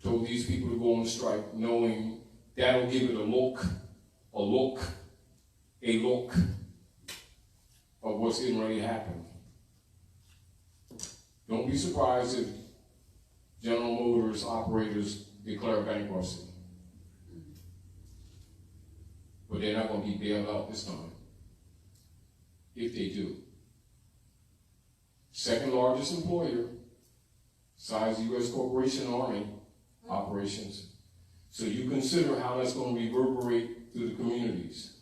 told these people to go on strike, knowing that'll give it a look of what's getting ready to happen. Don't be surprised if General Motors operators declare bankruptcy. But they're not going to be bailed out this time, if they do. Second largest employer, besides U.S. Corporation Army operations. So you consider how that's going to reverberate through the communities.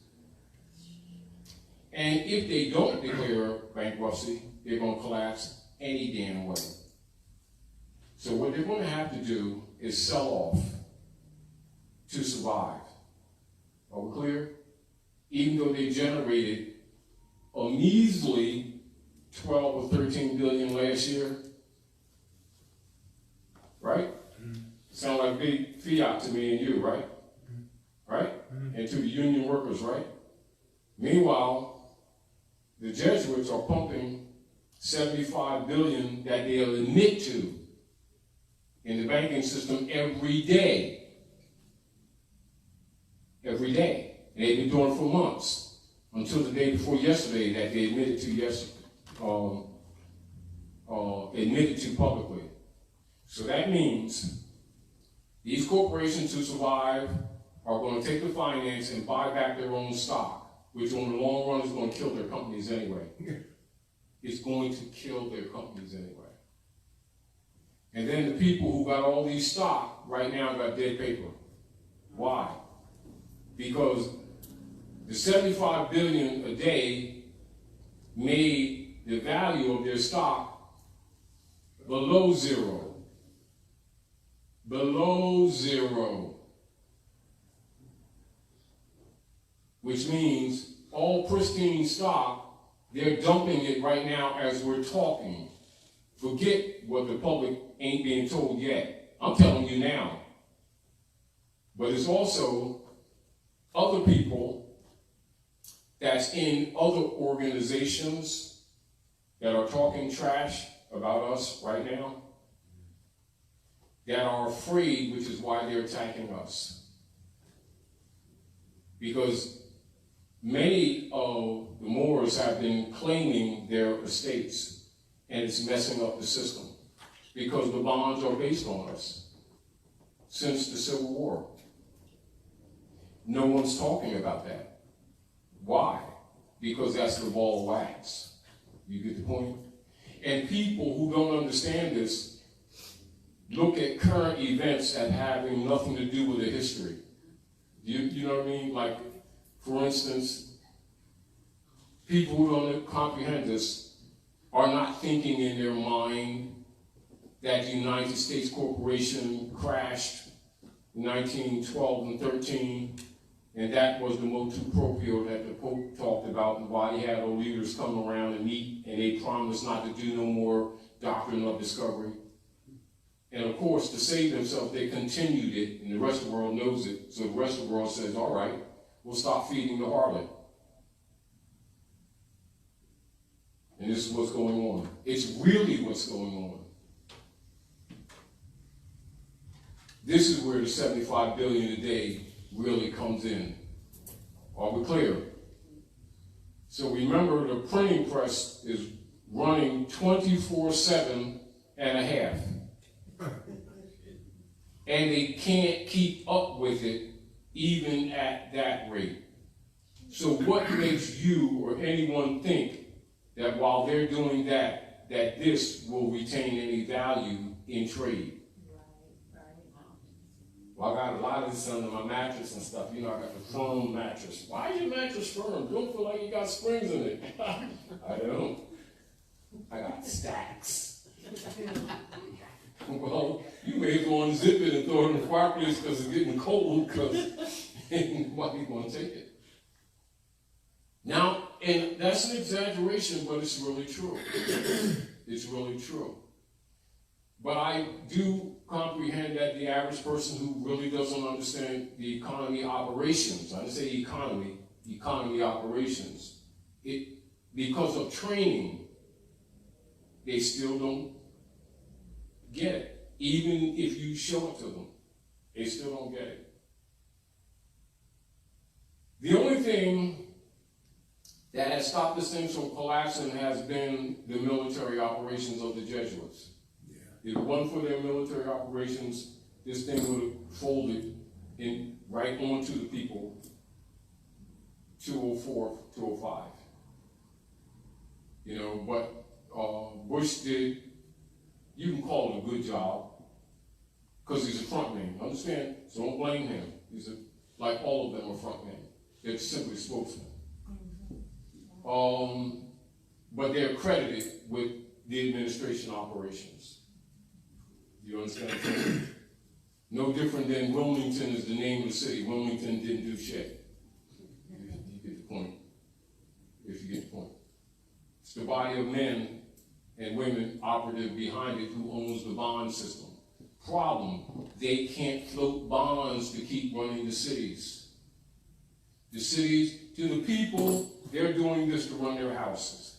And if they don't declare bankruptcy, they're going to collapse any damn way. So what they're going to have to do is sell off to survive. Are we clear? Even though they generated a measly 12 or 13 billion last year, right? Sound like big fiat to me and you, right? Right? And to the union workers, right? Meanwhile, the Jesuits are pumping 75 billion that they'll admit to in the banking system every day. Every day. And they've been doing it for months, until the day before yesterday that they admitted to publicly. So that means these corporations, to survive, are going to take the finance and buy back their own stock, which on the long run is going to kill their companies anyway. It's going to kill their companies anyway. And then the people who got all these stock right now got dead paper. Why? Because the 75 billion a day made the value of their stock below zero. Below zero. Which means all pristine stock, they're dumping it right now as we're talking. Forget what the public ain't being told yet. I'm telling you now. But it's also other people that's in other organizations that are talking trash about us right now, that are afraid, which is why they're attacking us. Because many of the Moors have been claiming their estates, and it's messing up the system, because the bonds are based on us since the Civil War. No one's talking about that. Why? Because that's the ball of wax. You get the point? And people who don't understand this look at current events as having nothing to do with the history. You know what I mean? Like, for instance, people who don't comprehend this are not thinking in their mind that the United States Corporation crashed in 1912 and 13, and that was the motu proprio that the Pope talked about, and why he had all leaders come around and meet, and they promised not to do no more doctrine of discovery. And of course, to save themselves, they continued it, and the rest of the world knows it. So the rest of the world says, all right, we'll stop feeding the harlot. And this is what's going on. It's really what's going on. This is where the 75 billion a day really comes in. Are we clear? So remember, the printing press is running 24/7 and a half. And they can't keep up with it even at that rate. So what makes you or anyone think that while they're doing that, that this will retain any value in trade? Well, I got a lot of this under my mattress and stuff. You know, I got the firm mattress. Why is your mattress firm? Don't feel like you got springs in it. I don't. I got stacks. Well, you may as well unzip it and throw it in the fireplace because it's getting cold, because ain't nobody going to take it. Now, and that's an exaggeration, but it's really true. It's really true. But I do comprehend that the average person who really doesn't understand the economy operations, I didn't say economy operations, because of training, they still don't get it. Even if you show it to them, they still don't get it. The only thing that has stopped this thing from collapsing has been the military operations of the Jesuits. Yeah. If it wasn't for their military operations, this thing would have folded in right onto the people 204, 205. You know, but Bush did, you can call it a good job, because he's a front man. Understand? So don't blame him. Like all of them are front men. They're simply spokesmen. But they're credited with the administration operations. You understand? No different than Wilmington is the name of the city. Wilmington didn't do shit. You get the point. If you get the point. It's the body of men and women operative behind it who owns the bond system. Problem, they can't float bonds to keep running the cities. The cities, to the people, they're doing this to run their houses.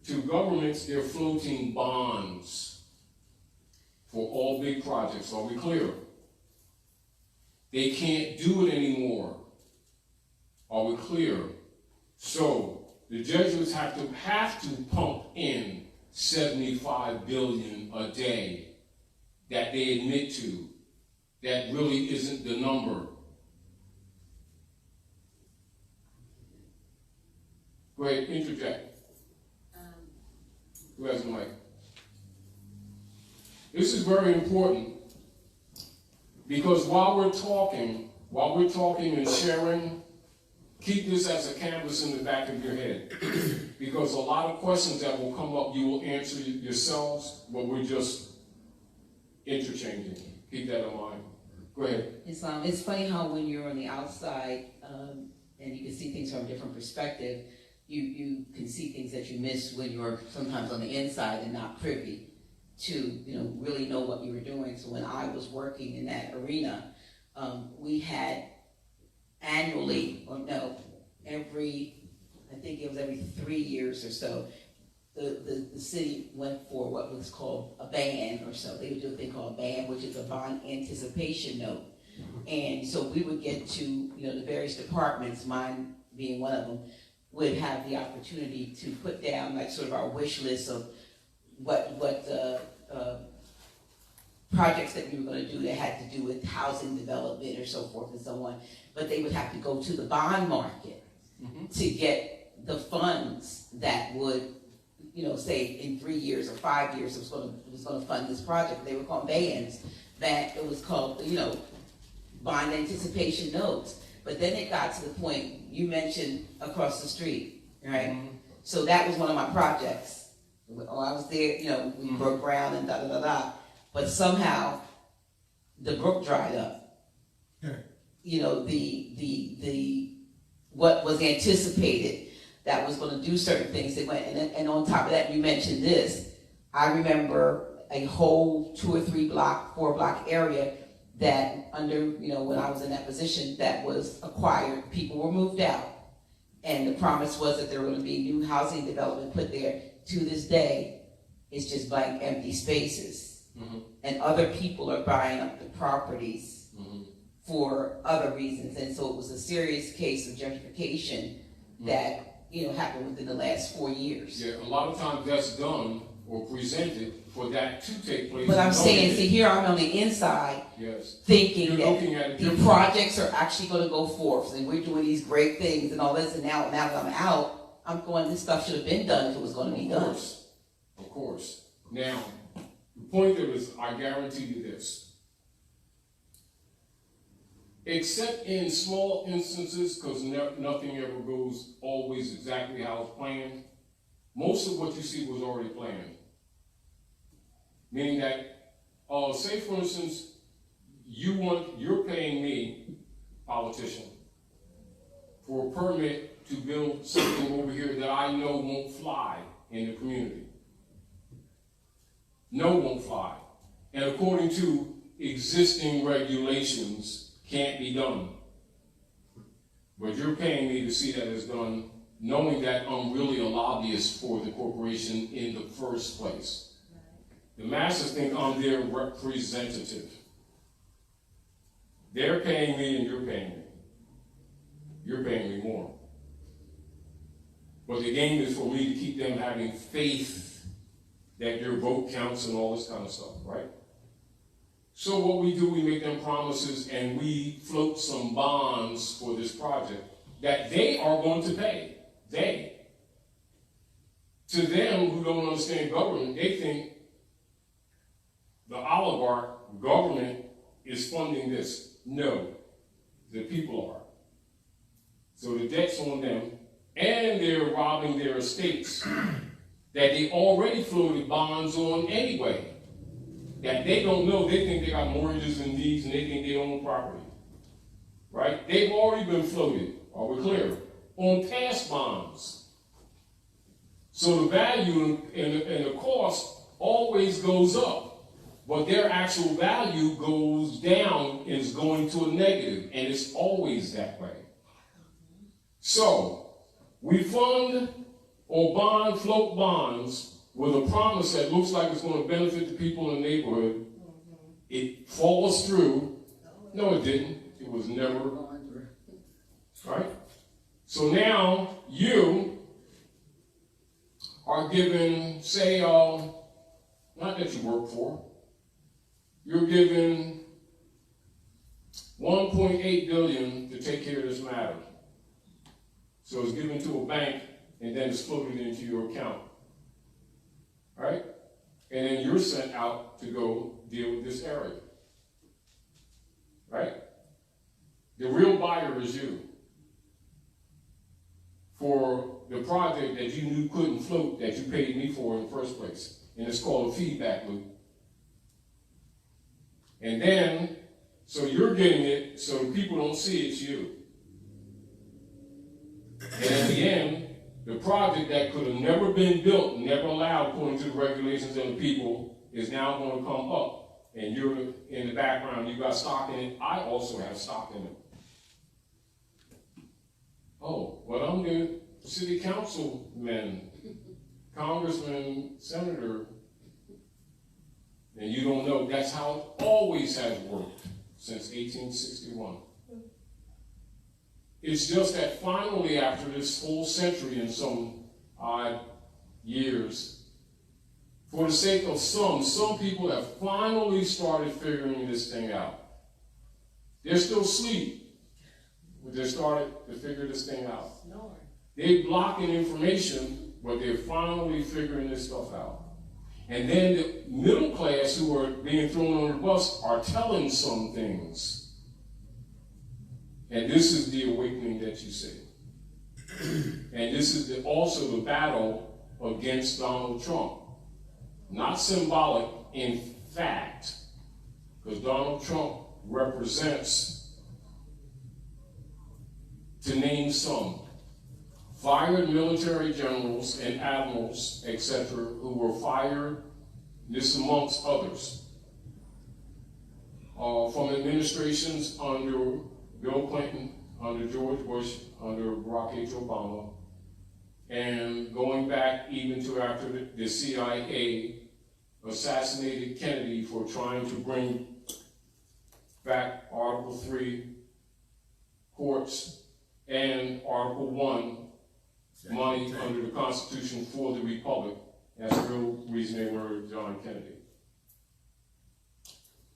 To governments, they're floating bonds for all big projects. Are we clear? They can't do it anymore. Are we clear? So the Jesuits have to pump in $75 billion a day that they admit to. That really isn't the number. Go ahead, interject. Who has the mic? This is very important because while we're talking and sharing, keep this as a canvas in the back of your head. Because a lot of questions that will come up, you will answer yourselves, but we're just interchanging. Keep that in mind. Go ahead. It's funny how when you're on the outside and you can see things from a different perspective, you can see things that you miss when you're sometimes on the inside and not privy to, really know what you were doing. So when I was working in that arena, we had annually, I think it was every 3 years or so, the city went for what was called a ban or so. They would do a thing called a ban, which is a bond anticipation note. And so we would get to, the various departments, mine being one of them, would have the opportunity to put down like sort of our wish list of what projects that we were going to do that had to do with housing development or so forth and so on. But they would have to go to the bond market to get the funds that would, say in 3 years or 5 years it was going to fund this project. They were called bans. That it was called, bond anticipation notes. But then it got to the point you mentioned across the street, right? Mm-hmm. So that was one of my projects. I was there, we broke ground and da-da-da-da. But somehow the brook dried up. Yeah. The what was anticipated that was going to do certain things, they went, and on top of that, you mentioned this. I remember a whole 2 or 3 block, 4 block area that under, when I was in that position, that was acquired. People were moved out. And the promise was that there were going to be new housing development put there. To this day, it's just blank, empty spaces. Mm-hmm. And other people are buying up the properties for other reasons. And so it was a serious case of gentrification that, happened within the last 4 years. Yeah, a lot of times that's done or presented for that to take place. But I'm saying, here I'm on the inside, yes, thinking that the projects are actually going to go forth, and we're doing these great things and all this, and now that I'm out, I'm going, this stuff should have been done if it was going to be done. Of course. Now, the point there is, I guarantee you this. Except in small instances, because nothing ever goes always exactly how it's planned, most of what you see was already planned. Meaning that, say for instance, you're paying me, politician, for a permit to build something over here that I know won't fly in the community. No, won't fly. And according to existing regulations, can't be done. But you're paying me to see that it's done, knowing that I'm really a lobbyist for the corporation in the first place. The masses think I'm their representative. They're paying me and you're paying me. You're paying me more. But the game is for me to keep them having faith that their vote counts and all this kind of stuff, right? So what we do, we make them promises and we float some bonds for this project that they are going to pay. They. To them who don't understand government, they think the oligarch government is funding this. No, the people are. So the debt's on them, and they're robbing their estates that they already floated bonds on anyway. That they don't know, they think they got mortgages and deeds and they think they own property. Right? They've already been floated, are we clear? On past bonds. So the value and the cost always goes up, but their actual value goes down and is going to a negative, and it's always that way. So, we fund or float bonds with a promise that looks like it's going to benefit the people in the neighborhood. It falls through. No, it didn't. It was never. Right? So now you are given, say, not that you work for, you're given $1.8 billion to take care of this matter. So it's given to a bank and then it's floated into your account. Right? And then you're sent out to go deal with this area. Right? The real buyer is you. For the project that you knew couldn't float that you paid me for in the first place. And it's called a feedback loop. And then, so you're getting it so the people don't see it's you. And in the end, the project that could have never been built, never allowed according to the regulations and the people, is now going to come up. And you're in the background, you got stock in it. I also have stock in it. Oh, well, I'm the city councilman, congressman, senator, and you don't know. That's how it always has worked since 1861. It's just that finally, after this full century and some odd years, for the sake of some people have finally started figuring this thing out. They're still asleep, but they started to figure this thing out. They're blocking information, but they're finally figuring this stuff out. And then the middle class who are being thrown on the bus are telling some things. And this is the awakening that you see. And this is also the battle against Donald Trump. Not symbolic, in fact, because Donald Trump represents, to name some, fired military generals and admirals, etc., who were fired, this amongst others, from administrations under Bill Clinton, under George Bush, under Barack H. Obama, and going back even to after the CIA assassinated Kennedy for trying to bring back Article 3 courts and Article 1 money under the Constitution for the Republic. That's the real reason they murdered John Kennedy.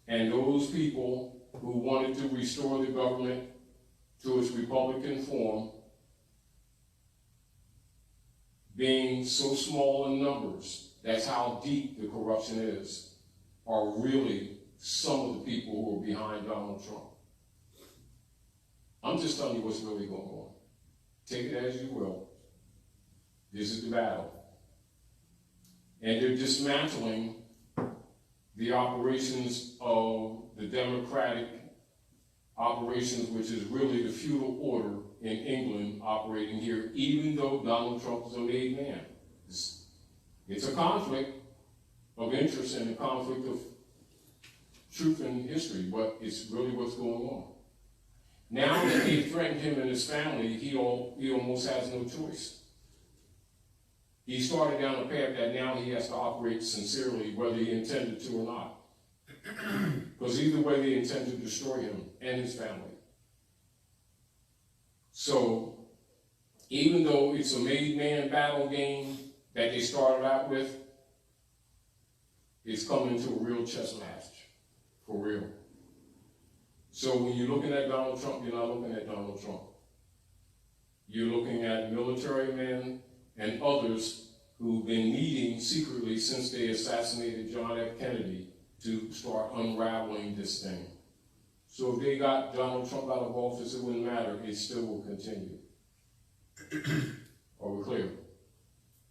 And those people who wanted to restore the government to its Republican form, being so small in numbers, that's how deep the corruption is, are really some of the people who are behind Donald Trump. I'm just telling you what's really going on. Take it as you will. This is the battle. And they're dismantling the operations of the democratic operations, which is really the feudal order in England operating here, even though Donald Trump is a made man. It's a conflict of interest and a conflict of truth and history, but it's really what's going on. Now that they've threatened him and his family, he almost has no choice. He started down a path that now he has to operate sincerely, whether he intended to or not. Because either way, they intend to destroy him and his family. So, even though it's a made-man battle game that they started out with, it's coming to a real chess match, for real. So when you're looking at Donald Trump, you're not looking at Donald Trump. You're looking at military men and others who've been meeting secretly since they assassinated John F. Kennedy to start unraveling this thing. So if they got Donald Trump out of office, it wouldn't matter. It still will continue. Are we clear?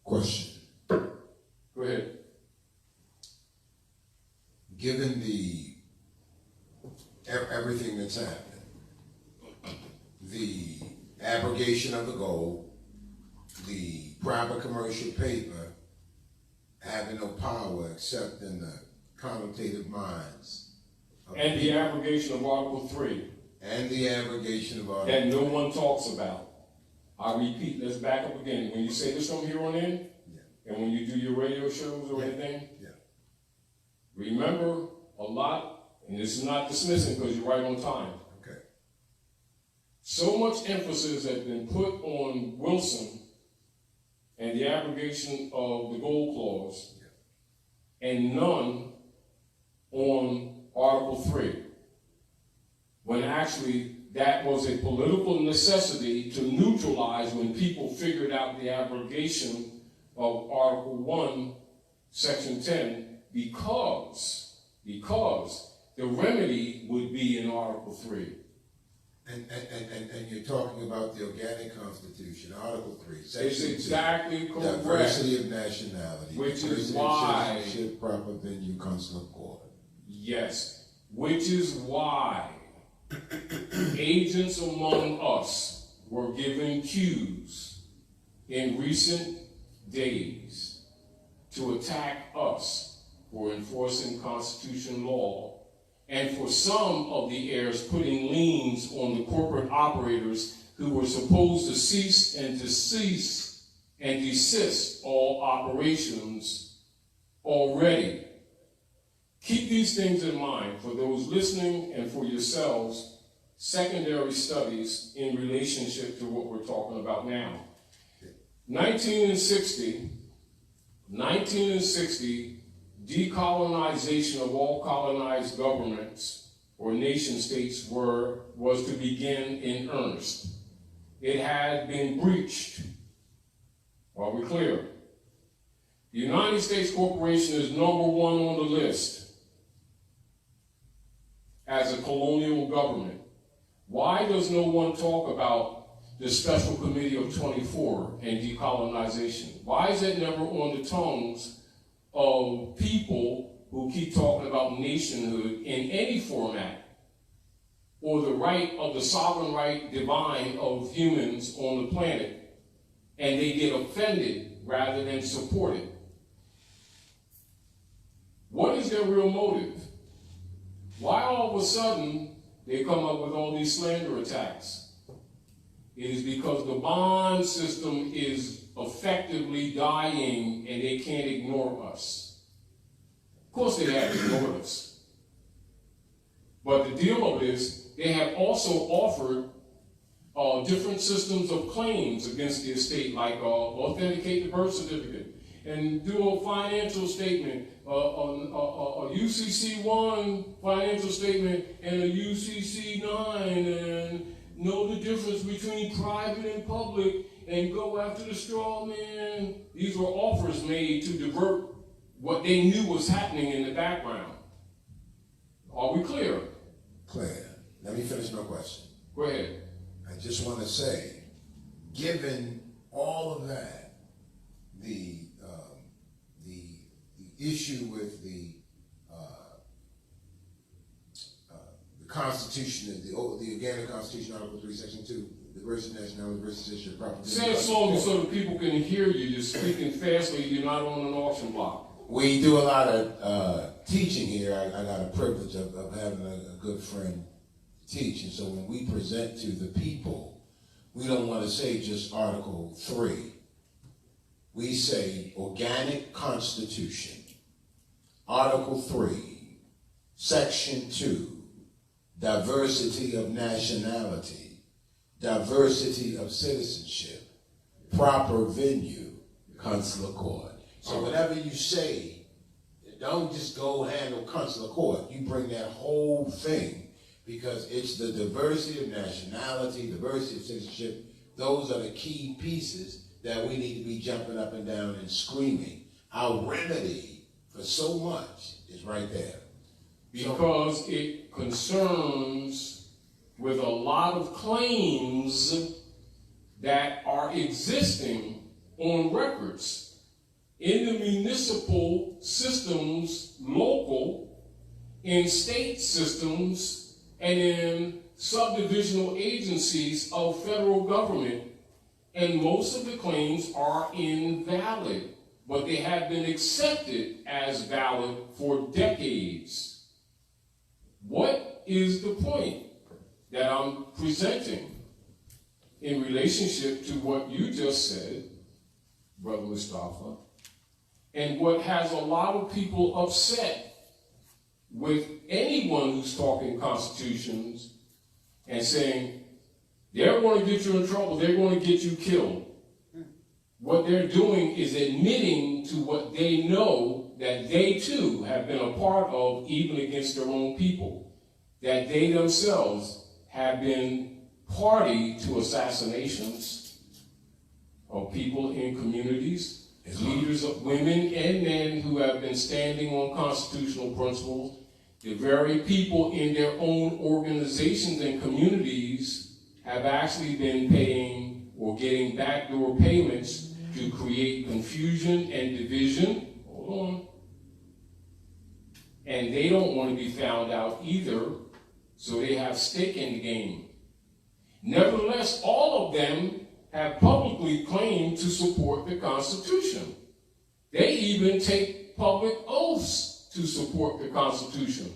Question. Go ahead. Given everything that's happened, the abrogation of the gold, the private commercial paper having no power except in the connotative minds of And the abrogation of Article 3. And the abrogation of Article that no one talks about. I repeat, let's back up again. When you say this from here on in, and when you do your radio shows or anything, remember a lot, and this is not dismissing because you're right on time. Okay. So much emphasis has been put on Wilson and the abrogation of the gold clause, and none on Article 3. When actually that was a political necessity to neutralize when people figured out the abrogation of Article 1, Section 10, because the remedy would be in Article 3. And you're talking about the organic constitution, Article 3, Section 2. It's exactly correct. Diversity of nationality. Which is why... Citizenship, proper venue, consular court. Yes. Which is why agents among us were given cues in recent days to attack us for enforcing Constitution law, and for some of the heirs putting liens on the corporate operators who were supposed to cease and desist all operations already. Keep these things in mind for those listening and for yourselves, secondary studies in relationship to what we're talking about now. 1960, decolonization of all colonized governments or nation states was to begin in earnest. It had been breached. Are we clear? The United States Corporation is number one on the list as a colonial government. Why does no one talk about the Special Committee of 24 and decolonization? Why is it never on the tongues of people who keep talking about nationhood in any format, or the right of the sovereign right divine of humans on the planet, and they get offended rather than support it? What is their real motive? Why all of a sudden they come up with all these slander attacks? It is because the bond system is effectively dying and they can't ignore us. Of course they have ignored us. But the deal of it is they have also offered different systems of claims against the estate, like authenticate the birth certificate and do a financial statement, a UCC1 financial statement and a UCC9, and know the difference between private and public, and go after the straw man. These were offers made to divert what they knew was happening in the background. Are we clear? Clear. Let me finish my question. Go ahead. I just want to say, given all of that, the issue with the Constitution, the organic Constitution, Article 3, Section 2, diversity, nationality, versus citizenship, property. Say it slowly so that people can hear you. You're speaking fastly. You're not on an auction block. We do a lot of teaching here. I got a privilege of having a good friend teach, and so when we present to the people, we don't want to say just Article 3. we say organic constitution, Article 3, Section 2, diversity of nationality, diversity of citizenship, proper venue, consular court. So whatever you say, don't just go handle consular court. You bring that whole thing, because it's the diversity of nationality, diversity of citizenship. Those are the key pieces that we need to be jumping up and down and screaming. Our remedy for so much is right there. Because it concerns with a lot of claims that are existing on records in the municipal systems, local, in state systems, and in subdivisional agencies of federal government. And most of the claims are invalid, but they have been accepted as valid for decades. What is the point that I'm presenting in relationship to what you just said, Brother Mustafa, and what has a lot of people upset with anyone who's talking constitutions and saying, they're going to get you in trouble, they're going to get you killed. What they're doing is admitting to what they know that they too have been a part of, even against their own people, that they themselves have been party to assassinations of people in communities, leaders of women and men who have been standing on constitutional principles, the very people in their own organizations and communities have actually been paying or getting backdoor payments to create confusion and division. Hold on. And they don't want to be found out either, so they have stake in the game. Nevertheless, all of them have publicly claimed to support the Constitution. They even take public oaths to support the Constitution.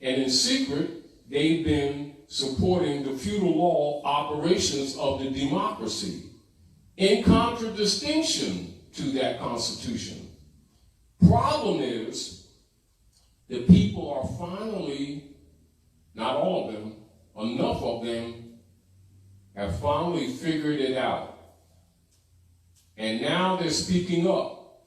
And in secret, they've been supporting the feudal law operations of the democracy, in contradistinction to that Constitution. Problem is, the people are finally, not all of them, enough of them have finally figured it out. And now they're speaking up.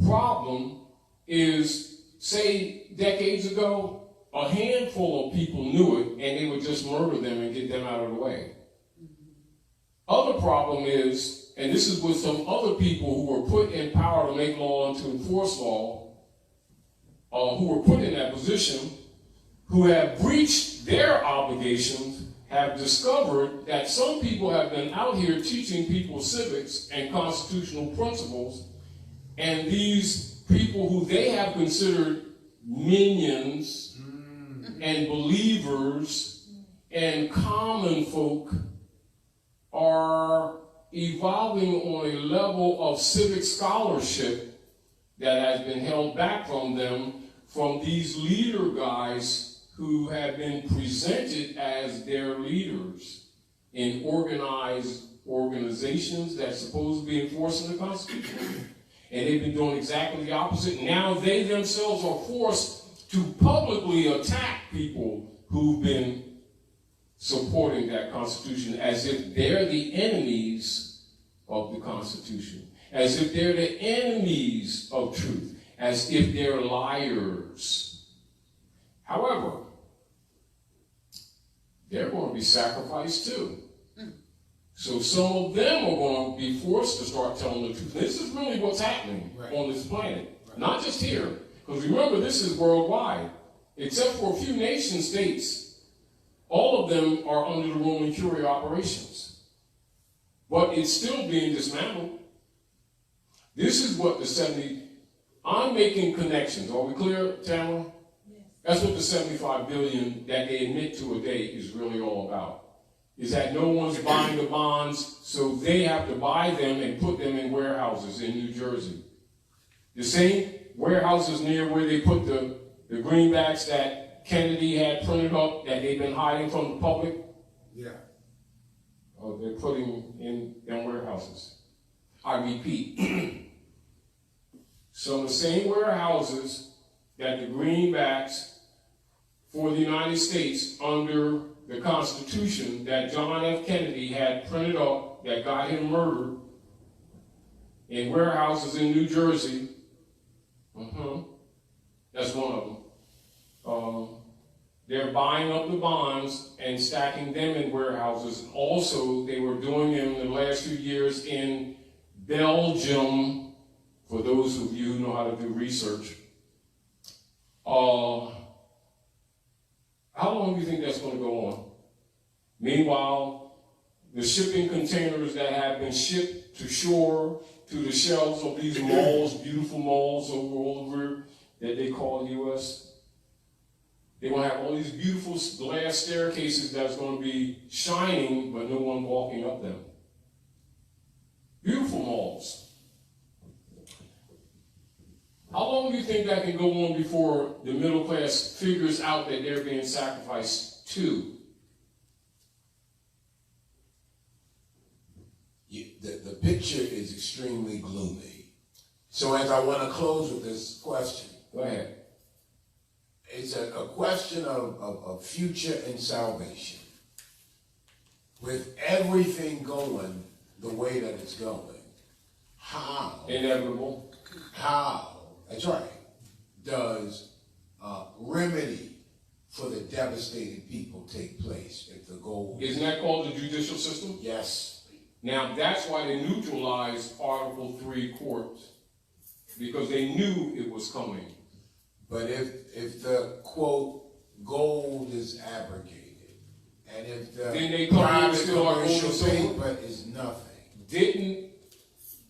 Problem is, say decades ago, a handful of people knew it and they would just murder them and get them out of the way. Other problem is, and this is with some other people who were put in power to make law and to enforce law, who were put in that position, who have breached their obligations, have discovered that some people have been out here teaching people civics and constitutional principles, and these people who they have considered minions and believers and common folk are evolving on a level of civic scholarship that has been held back from them from these leader guys who have been presented as their leaders in organized organizations that's supposed to be enforcing the Constitution. And they've been doing exactly the opposite. Now they themselves are forced to publicly attack people who've been supporting that Constitution as if they're the enemies of the Constitution, as if they're the enemies of truth, as if they're liars. However, they're going to be sacrificed too. So some of them are going to be forced to start telling the truth. This is really what's happening on this planet, not just here. Because remember, this is worldwide. Except for a few nation states, all of them are under the Roman Curia operations. But it's still being dismantled. This is what the 70, I'm making connections. Are we clear, Tamara? Yes. That's what the 75 billion that they admit to a day is really all about. Is that no one's buying the bonds, so they have to buy them and put them in warehouses in New Jersey. The same warehouses near where they put the greenbacks that Kennedy had printed up that they've been hiding from the public. Yeah. Oh, they're putting in them warehouses. I repeat, Some of the same warehouses that the greenbacks for the United States under the Constitution that John F. Kennedy had printed up that got him murdered in warehouses in New Jersey. That's one of them. They're buying up the bonds and stacking them in warehouses. Also, they were doing them in the last few years in Belgium, for those of you who know how to do research. How long do you think that's going to go on? Meanwhile, the shipping containers that have been shipped to shore, to the shelves of these malls, beautiful malls all over that they call the U.S., they're going to have all these beautiful glass staircases that's going to be shining, but no one walking up them. Beautiful malls. How long do you think that can go on before the middle class figures out that they're being sacrificed to? The picture is extremely gloomy. So as I want to close with this question. Go ahead. It's a question of future and salvation. With everything going the way that it's going, how? Inevitable. How? That's right. Does remedy for the devastated people take place if the goal? Isn't that called the judicial system? Yes. Now, that's why they neutralized Article 3 courts, because they knew it was coming. But if the, quote, gold is abrogated, and if the then they come in private still are commercial gold and paper is nothing.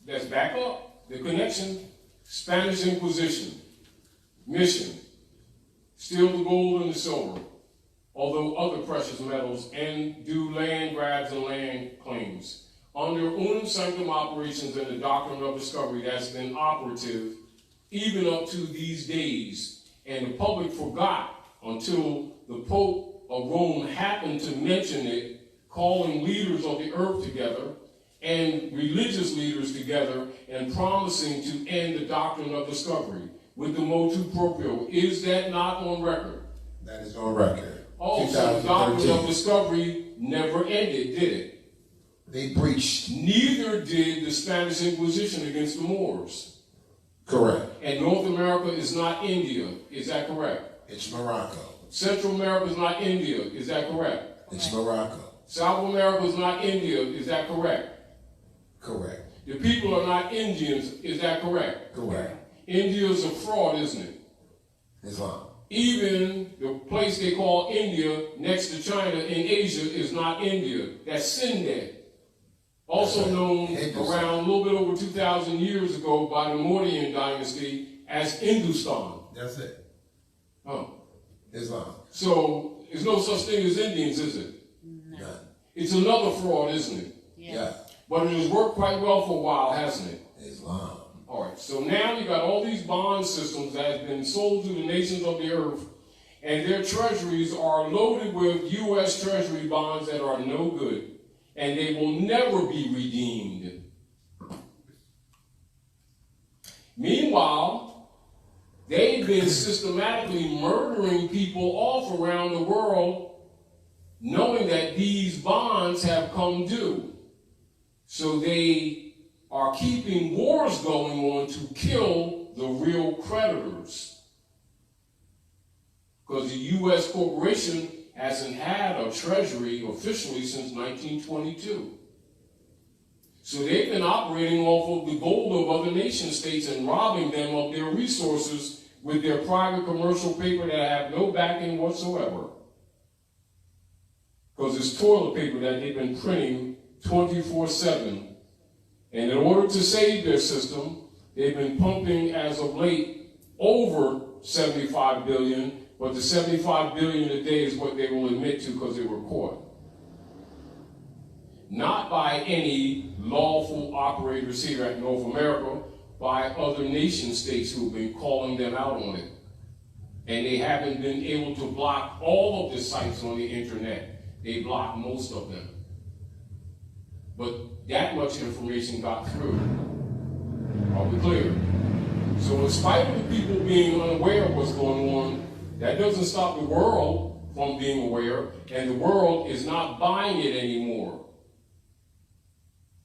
Let's back up. The connection, Spanish Inquisition, mission, steal the gold and the silver, although other precious metals, and do land grabs and land claims. Under unum sanctum operations and the doctrine of discovery that's been operative even up to these days, and the public forgot until the Pope of Rome happened to mention it, calling leaders of the earth together and religious leaders together and promising to end the doctrine of discovery with the motu proprio. Is that not on record? That is on record. Oh, so the doctrine of discovery never ended, did it? They preached. Neither did the Spanish Inquisition against the Moors. Correct. And North America is not India. Is that correct? It's Morocco. Central America is not India. Is that correct? It's Morocco. South America is not India. Is that correct? Correct. The people are not Indians. Is that correct? Correct. India is a fraud, isn't it? Islam. Even the place they call India next to China in Asia is not India. That's Sindh. Also known around a little bit over 2,000 years ago by the Mauryan dynasty as Hindustan. That's it. Oh. Islam. So, there's no such thing as Indians, is it? None. It's another fraud, isn't it? Yeah. But it has worked quite well for a while, hasn't it? Islam. All right, so now you got all these bond systems that have been sold to the nations of the earth, and their treasuries are loaded with U.S. Treasury bonds that are no good, and they will never be redeemed. Meanwhile, they've been systematically murdering people off around the world, knowing that these bonds have come due. So they are keeping wars going on to kill the real creditors. Because the U.S. corporation hasn't had a treasury officially since 1922. So they've been operating off of the gold of other nation states and robbing them of their resources with their private commercial paper that have no backing whatsoever. Because it's toilet paper that they've been printing 24/7. And in order to save their system, they've been pumping, as of late, over $75 billion, but the $75 billion a day is what they will admit to because they were caught. Not by any lawful operators here at North America, by other nation states who have been calling them out on it. And they haven't been able to block all of the sites on the internet. They blocked most of them. But that much information got through. Are we clear? So in spite of the people being unaware of what's going on, that doesn't stop the world from being aware, and the world is not buying it anymore.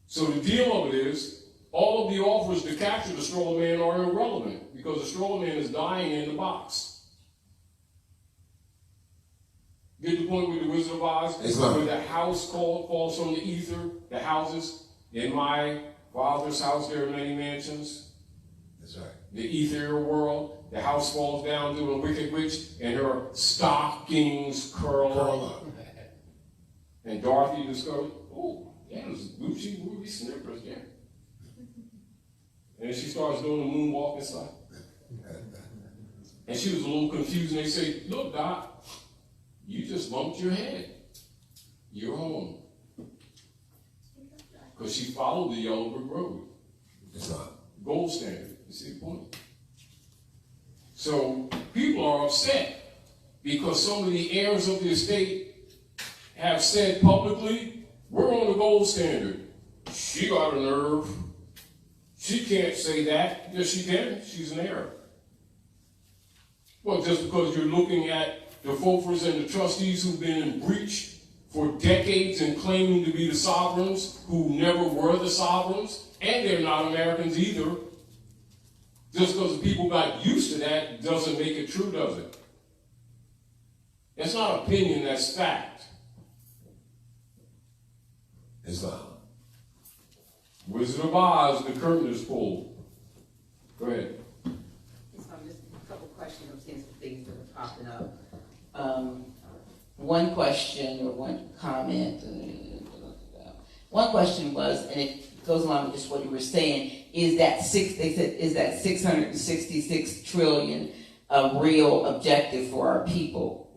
So the deal of it is, all of the offers to capture the straw man are irrelevant, because the straw man is dying in the box. Get the point with the Wizard of Oz? Where the house falls from the ether, the houses. In my father's house, there are many mansions. That's right. The ethereal world, the house falls down to a wicked witch, and her stockings curl up. And Dorothy discovered, oh, yeah, those Gucci ruby snippers, yeah. And she starts doing the moonwalk inside. And she was a little confused, and they say, look, Doc, you just bumped your head. You're home. Because she followed the yellow brick road. It's not. Gold standard. You see the point? So people are upset because some of the heirs of the estate have said publicly, we're on the gold standard. She got a nerve. She can't say that. Yes, she can. She's an heir. Well, just because you're looking at the Fofers and the trustees who've been in breach for decades and claiming to be the sovereigns who never were the sovereigns, and they're not Americans either. Just because people got used to that doesn't make it true, does it? That's not opinion, that's fact. It's not. Wizard of Oz, the curtain is pulled. Go ahead. Just a couple questions, I'm seeing some things that are popping up. One question or one comment. One question was, and it goes along with just what you were saying, is that 666 trillion a real objective for our people?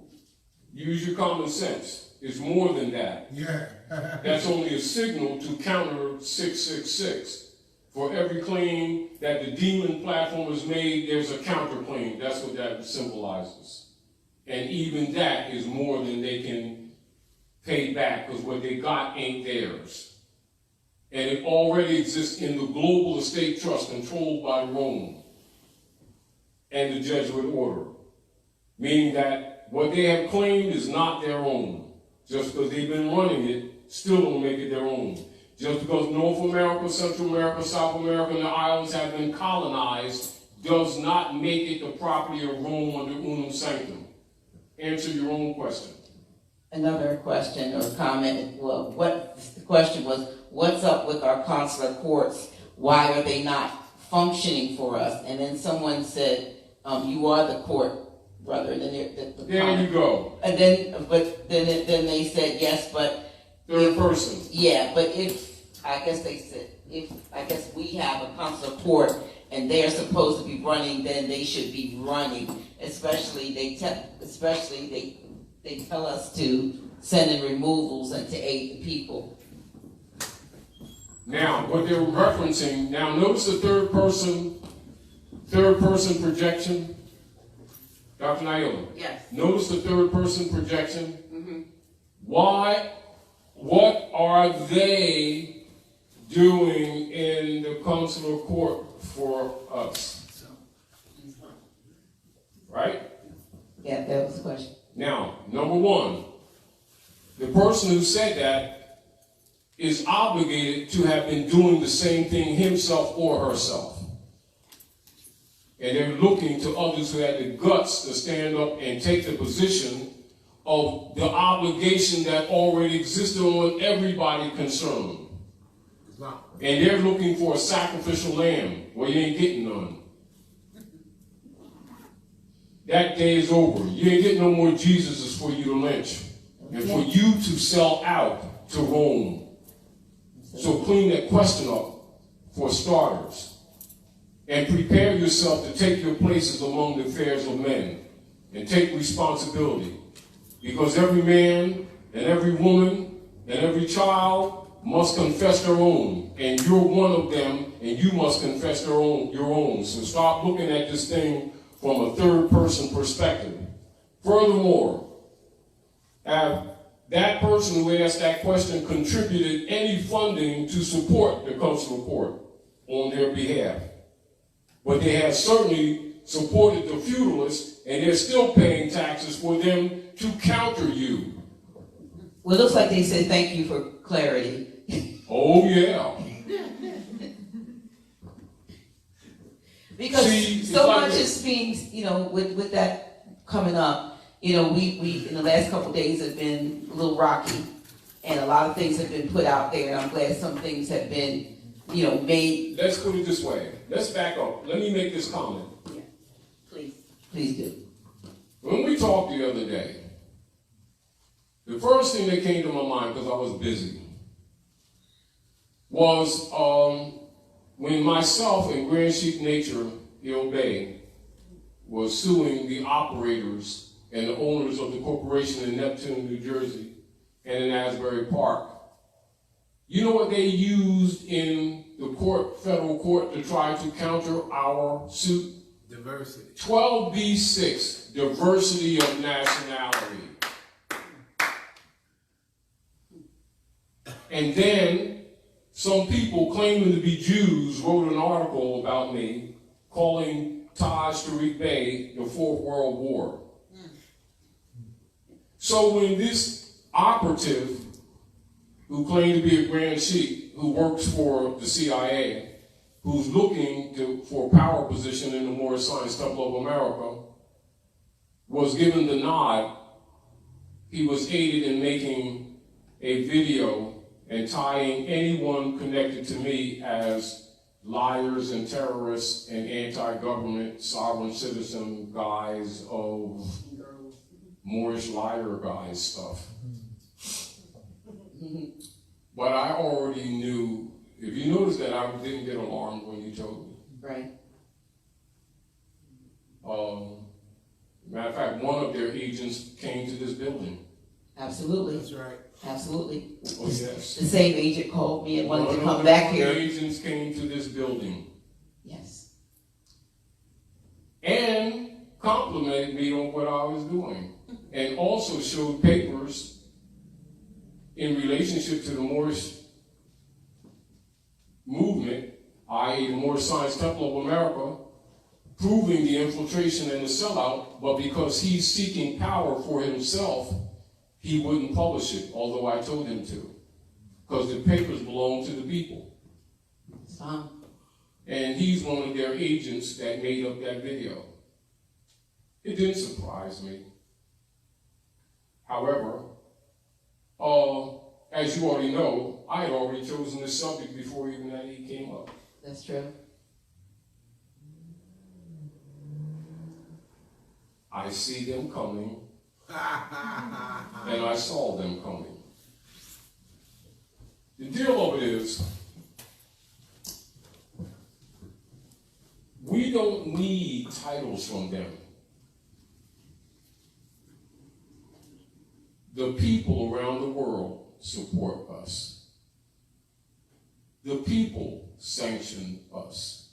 Use your common sense. It's more than that. Yeah. That's only a signal to counter 666. For every claim that the demon platform has made, there's a counterclaim. That's what that symbolizes. And even that is more than they can pay back, because what they got ain't theirs. And it already exists in the global estate trust controlled by Rome and the Jesuit order. Meaning that what they have claimed is not their own. Just because they've been running it, still don't make it their own. Just because North America, Central America, South America, and the islands have been colonized does not make it the property of Rome under unum sanctum. Answer your own question. Another question or comment, well, the question was, what's up with our consular courts? Why are they not functioning for us? And then someone said, you are the court, brother. And then There you go. And then they said, yes, but... Third person. Yeah, but I guess we have a consular court and they are supposed to be running, then they should be running. Especially they tell us to send in removals and to aid the people. Now, what they're referencing, now notice the third person projection. Dr. Naila. Yes. Notice the third person projection. Mm-hmm. What are they doing in the consular court for us? Right? Yeah, that was the question. Now, number one, the person who said that is obligated to have been doing the same thing himself or herself. And they're looking to others who had the guts to stand up and take the position of the obligation that already existed on everybody concerned. And they're looking for a sacrificial lamb. Well, you ain't getting none. That day is over. You ain't getting no more Jesuses for you to lynch and for you to sell out to Rome. So clean that question up for starters. And prepare yourself to take your places among the affairs of men and take responsibility. Because every man and every woman and every child must confess their own. And you're one of them, and you must confess your own. So stop looking at this thing from a third-person perspective. Furthermore, have that person who asked that question contributed any funding to support the consular court on their behalf? But they have certainly supported the feudalists, and they're still paying taxes for them to counter you. Well, it looks like they said thank you for clarity. Oh, yeah. Because See, so like much this. is being, with that coming up, we in the last couple of days have been a little rocky, and a lot of things have been put out there, and I'm glad some things have been, made. Let's put it this way. Let's back up. Let me make this comment. Yeah. Please do. When we talked the other day, the first thing that came to my mind, because I was busy, was when myself and Grand Sheik Nature, Il Bey, was suing the operators and the owners of the corporation in Neptune, New Jersey, and in Asbury Park. You know what they used in the federal court to try to counter our suit? Diversity. 12b-6, diversity of nationality. And then some people claiming to be Jews wrote an article about me calling Taj Tarik Bey the Fourth World War. So when this operative, who claimed to be a Grand Sheik, who works for the CIA, who's looking for a power position in the Moorish Science Temple of America, was given the nod, he was aided in making a video and tying anyone connected to me as liars and terrorists and anti-government sovereign citizen guys of Moorish liar guys stuff. But I already knew. If you notice that I didn't get alarmed when you told me. Right. Matter of fact, one of their agents came to this building. Absolutely. That's right. Absolutely. Oh, yes. The same agent called me and wanted to One come of back the here. agents came to this building Yes. and complimented me on what I was doing, and also showed papers in relationship to the Moorish movement, i.e. the Moorish Science Temple of America, proving the infiltration and the sellout, but because he's seeking power for himself, he wouldn't publish it, although I told him to, because the papers belong to the people. And he's one of their agents that made up that video. It didn't surprise me. However, as you already know, I had already chosen this subject before even that he came up. That's true. I see them coming, and I saw them coming. The deal of it is, we don't need titles from them. The people around the world support us. The people sanction us.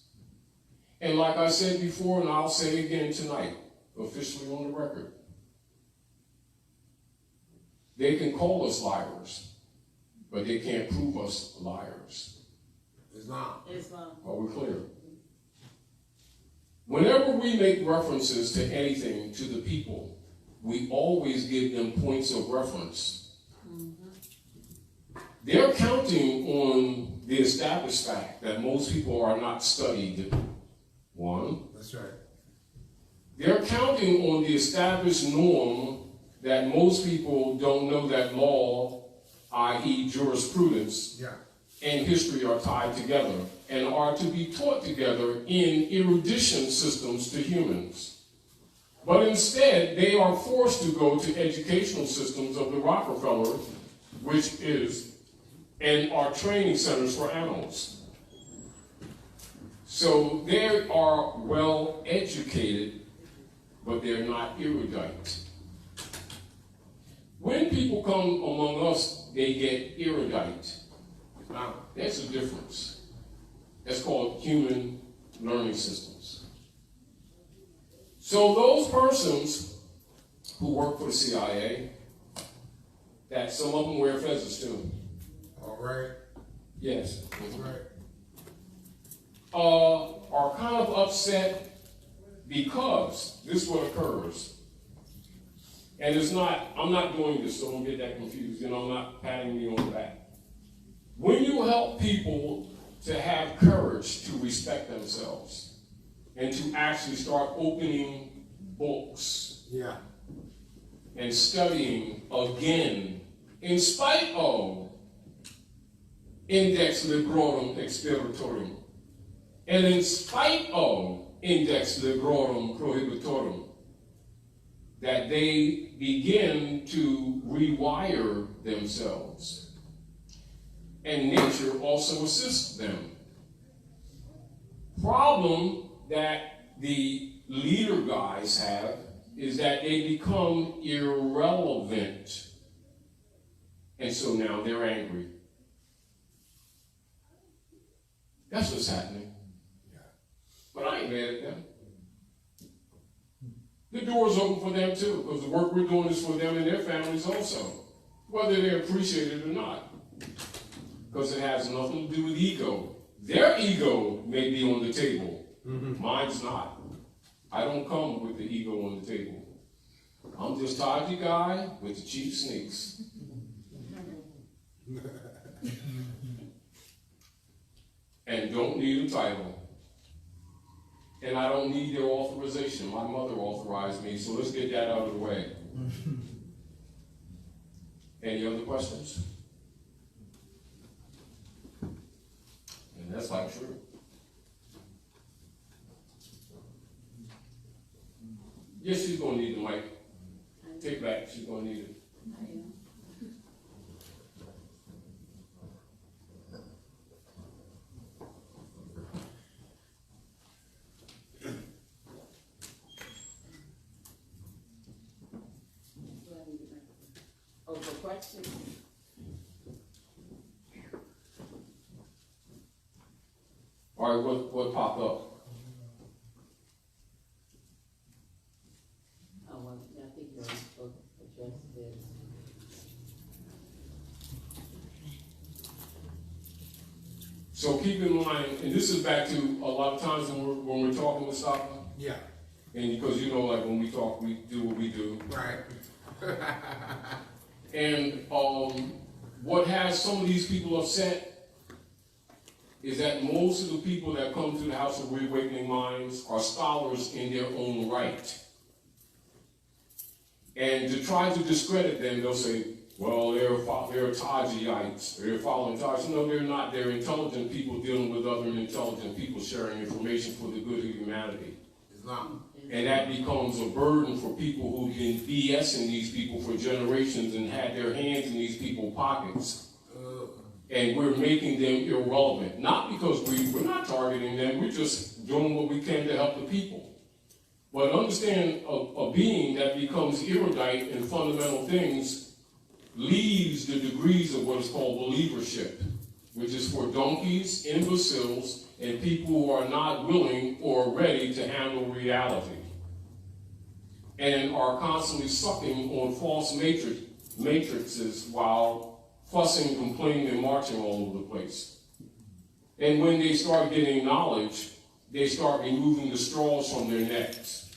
And like I said before, and I'll say again tonight, officially on the record, they can call us liars, but they can't prove us liars. Islam. Are we clear? Whenever we make references to anything to the people, we always give them points of reference. They're counting on the established fact that most people are not studied. One. That's right. They're counting on the established norm that most people don't know that law, i.e. jurisprudence, and history are tied together and are to be taught together in erudition systems to humans. But instead, they are forced to go to educational systems of the Rockefeller, which is, and are training centers for animals. So they are well educated, but they're not erudite. When people come among us, they get erudite. Now, that's a difference. That's called human learning systems. So those persons who work for the CIA, that some of them wear feathers too. All right. Yes. That's right. are kind of upset because this is what occurs. And it's not, I'm not doing this, so don't get that confused. I'm not patting me on the back. When you help people to have courage to respect themselves and to actually start opening books and studying again, in spite of Index Librorum Expiritorum, and in spite of Index Librorum Prohibitorum, that they begin to rewire themselves. And nature also assists them. Problem that the leader guys have is that they become irrelevant. And so now they're angry. That's what's happening. But I ain't mad at them. The door's open for them too, because the work we're doing is for them and their families also, whether they appreciate it or not. Because it has nothing to do with ego. Their ego may be on the table. Mine's not. I don't come with the ego on the table. I'm just Taji guy with the cheap sneaks. And don't need a title. And I don't need their authorization. My mother authorized me, so let's get that out of the way. Any other questions? And that's like true. Yes, she's going to need the mic. Take back, she's going to need it. Oh, for questions? All right, what popped up? I think you're supposed to address this. So keep in mind, and this is back to a lot of times when we're talking with Stockton. Yeah. And because like when we talk, we do what we do. Right. And what has some of these people upset is that most of the people that come to the House of ReAwakening Minds are scholars in their own right. And to try to discredit them, they'll say, well, they're Tajiites, they're following Taj. No, they're not. They're intelligent people dealing with other intelligent people, sharing information for the good of humanity. It's not. And that becomes a burden for people who've been BSing these people for generations and had their hands in these people's pockets. And we're making them irrelevant. Not because we're not targeting them, we're just doing what we can to help the people. But understand a being that becomes erudite in fundamental things leaves the degrees of what is called believership, which is for donkeys, imbeciles, and people who are not willing or ready to handle reality and are constantly sucking on false matrices while fussing, complaining, and marching all over the place. And when they start getting knowledge, they start removing the straws from their necks.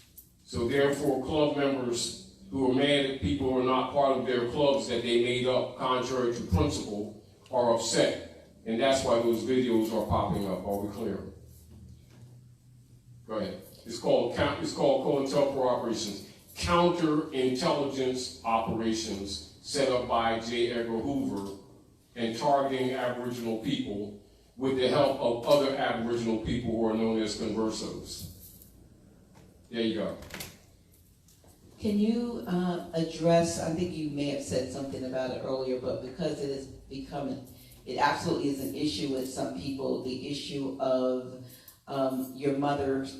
So therefore, club members who are mad at people who are not part of their clubs that they made up contrary to principle are upset. And that's why those videos are popping up. Are we clear? Go ahead. It's called COINTELPRO operations. Counterintelligence operations set up by J. Edgar Hoover and targeting Aboriginal people with the help of other Aboriginal people who are known as conversos. There you go. Can you address, I think you may have said something about it earlier, but because it is becoming, it absolutely is an issue with some people, the issue of your mother's,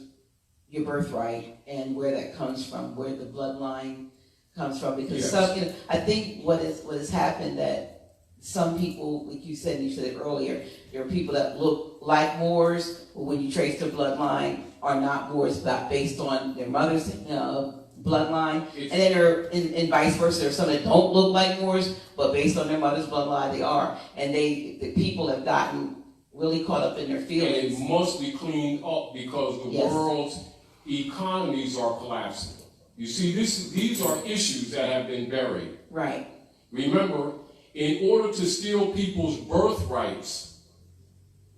your birthright and where that comes from, where the bloodline comes from. Because Yes. I think what has happened that some people, like you said it earlier, there are people that look like Moors, but when you trace their bloodline, are not Moors, but based on their mother's bloodline. And then there, and vice versa, there's some that don't look like Moors, but based on their mother's bloodline, they are. And the people have gotten really caught up in their And feelings. it must be cleaned up because the Yes. world's economies are collapsing. You see, these are issues that have been buried. Right. Remember, in order to steal people's birthrights,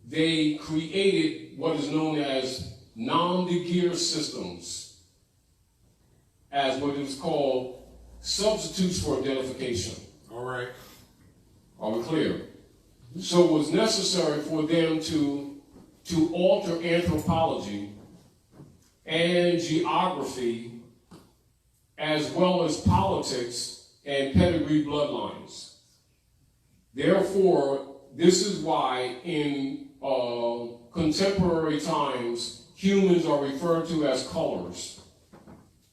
they created what is known as nom-de-guerre systems, as what is called substitutes for identification. All right. Are we clear? So it was necessary for them to alter anthropology and geography, as well as politics and pedigree bloodlines. Therefore, this is why in contemporary times, humans are referred to as colors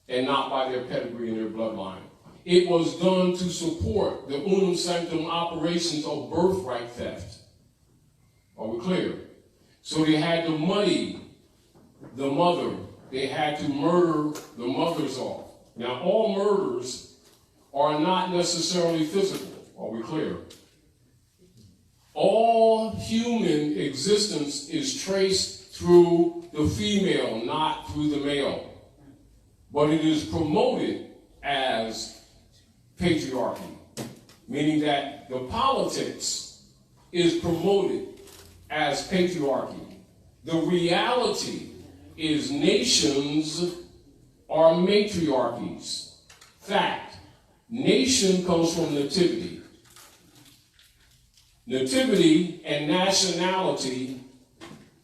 and not by their pedigree and their bloodline. It was done to support the unum sanctum operations of birthright theft. Are we clear? So they had to muddy the mother. They had to murder the mothers off. Now, all murders are not necessarily physical. Are we clear? All human existence is traced through the female, not through the male. But it is promoted as patriarchy, meaning that the politics is promoted as patriarchy. The reality is nations are matriarchies. Fact, nation comes from nativity. Nativity and nationality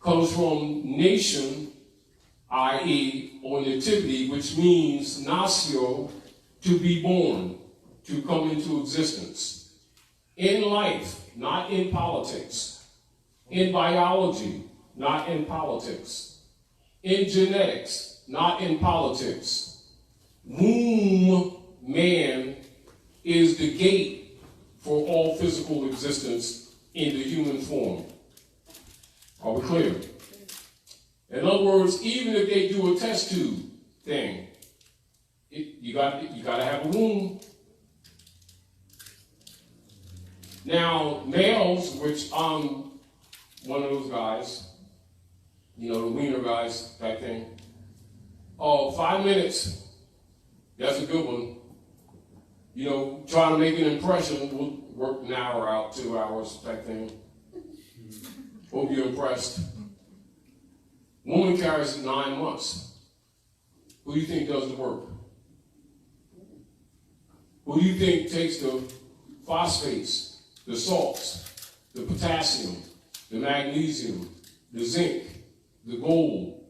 comes from nation, i.e., or nativity, which means natio, to be born, to come into existence. In life, not in politics. In biology, not in politics. In genetics, not in politics. Womb man is the gate for all physical existence in the human form. Are we clear? In other words, even if they do a test tube thing, you got to have a womb. Now, males, which I'm one of those guys, you know, the wiener guys type thing. 5 minutes, that's a good one. You know, trying to make an impression, we'll work an hour out, 2 hours type thing. Hope you're impressed. Woman carries 9 months. Who do you think does the work? Who do you think takes the phosphates, the salts, the potassium, the magnesium, the zinc, the gold,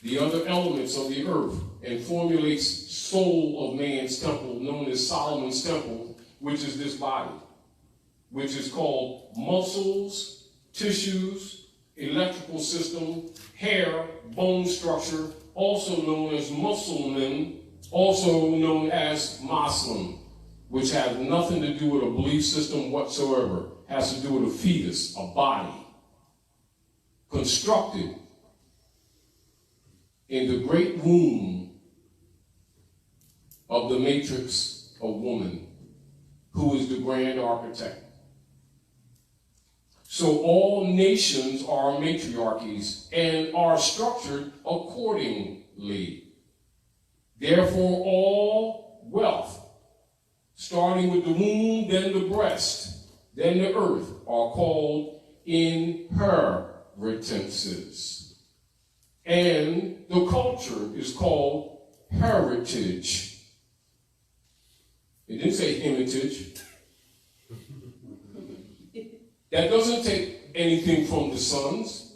the other elements of the earth, and formulates soul of man's temple, known as Solomon's temple, which is this body, which is called muscles, tissues, electrical system, hair, bone structure, also known as musclemen, also known as Muslim, which has nothing to do with a belief system whatsoever. Has to do with a fetus, a body, constructed in the great womb of the matrix of woman, who is the grand architect. So all nations are matriarchies and are structured accordingly. Therefore, all wealth, starting with the womb, then the breast, then the earth, are called inheritances. And the culture is called heritage. It didn't say heritage. That doesn't take anything from the sons.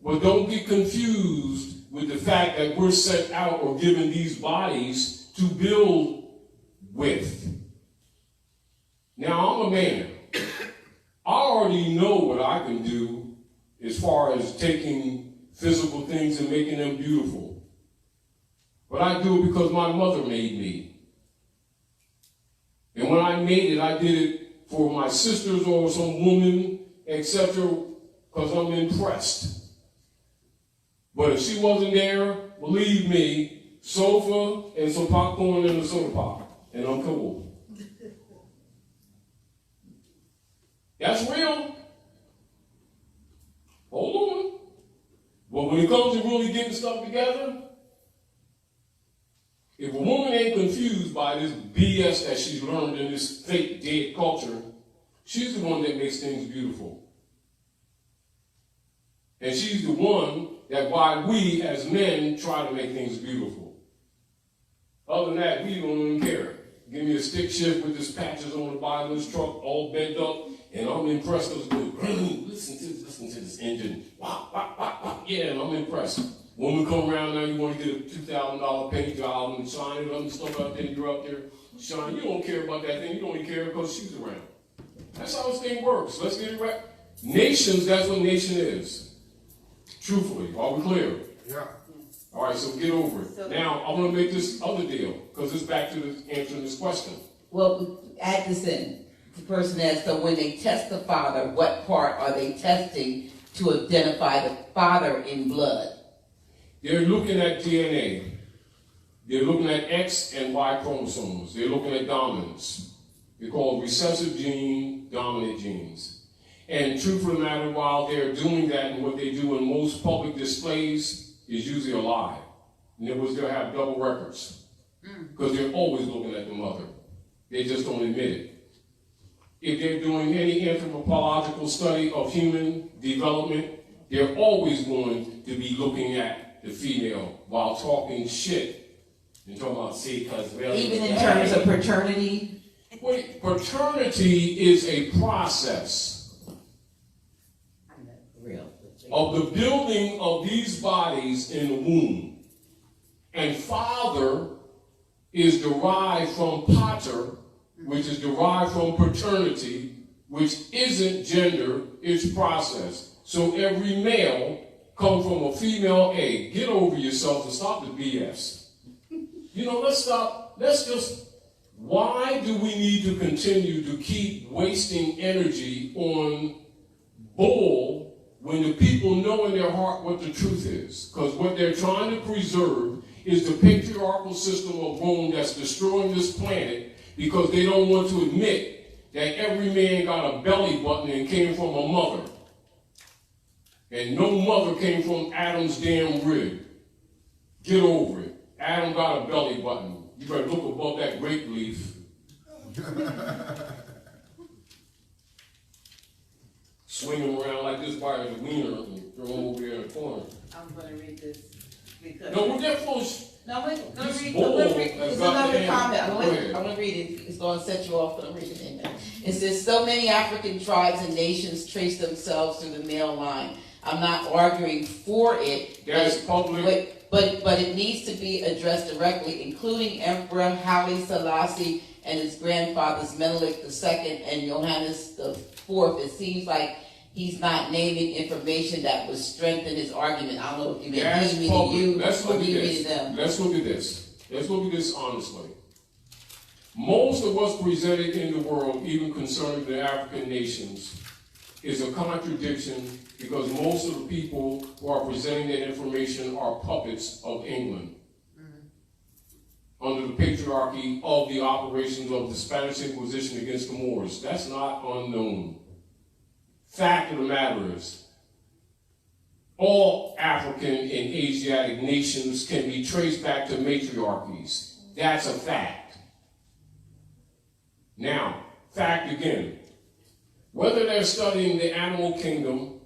But don't get confused with the fact that we're sent out or given these bodies to build with. Now, I'm a man. I already know what I can do as far as taking physical things and making them beautiful. But I do it because my mother made me. And when I made it, I did it for my sisters or some woman, etc., because I'm impressed. But if she wasn't there, believe me, sofa and some popcorn and a soda pop, and I'm cool. That's real. But when it comes to really getting stuff together, if a woman ain't confused by this BS that she's learned in this fake dead culture, she's the one that makes things beautiful. And she's the one that why we as men try to make things beautiful. Other than that, we don't even care. Give me a stick shift with this patches on the bottom of this truck, all bent up, and I'm impressed because listen to this engine. Wah, wah, wah, wah. Yeah, and I'm impressed. Woman come around now, you want to get a $2,000 paint job and shine it up and stuff out there, you're up there, shine. You don't care about that thing. You don't even care because she's around. That's how this thing works. Let's get it right. Nations, that's what nation is. Truthfully, are we clear? Yeah. All right, so get over it. Now, I want to make this other deal, because it's back to answering this question. Well, add this in. The person asks, so when they test the father, what part are they testing to identify the father in blood? They're looking at DNA. They're looking at X and Y chromosomes. They're looking at dominance. They're called recessive gene, dominant genes. And truth of the matter, while they're doing that, and what they do in most public displays is usually a lie. In other words, they'll have double records. Because they're always looking at the mother. They just don't admit it. If they're doing any anthropological study of human development, they're always going to be looking at the female while talking shit. And talking about, see, because really... Even in terms of paternity? Wait, paternity is a process of the building of these bodies in the womb. And father is derived from pater, which is derived from paternity, which isn't gender, it's process. So every male comes from a female egg. Get over yourself and stop the BS. You know, let's stop. Let's just, why do we need to continue to keep wasting energy on bull when the people know in their heart what the truth is? Because what they're trying to preserve is the patriarchal system of Rome that's destroying this planet, because they don't want to admit that every man got a belly button and came from a mother. And no mother came from Adam's damn rib. Get over it. Adam got a belly button. You better look above that grape leaf. Swing him around like this by the wiener and throw him over here in the corner. I'm going to read this. Because No, we're that full. no, wait, I'm going This to read. bull It's has got another the comment. hand. I'm Go ahead. going to read it. It's going to set you off, but I'm reading it in there. It says, so many African tribes and nations trace themselves through the male line. I'm not arguing for it. That is public. But it needs to be addressed directly, including Emperor Haile Selassie and his grandfathers Menelik II and Johannes IV. It seems like he's not naming information that would strengthen his argument. I don't know if you That's mean public. you Let's or look at you this. mean them. Let's look at this. Let's look at this honestly. Most of what's presented in the world, even concerning the African nations, is a contradiction, because most of the people who are presenting that information are puppets of England. Under the patriarchy of the operations of the Spanish Inquisition against the Moors. That's not unknown. Fact of the matter is, all African and Asiatic nations can be traced back to matriarchies. That's a fact. Now, fact again. Whether they're studying the animal kingdom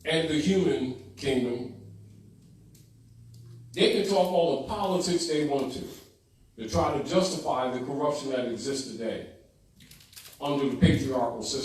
and the human kingdom, they can talk all the politics they want to try to justify the corruption that exists today under the patriarchal system.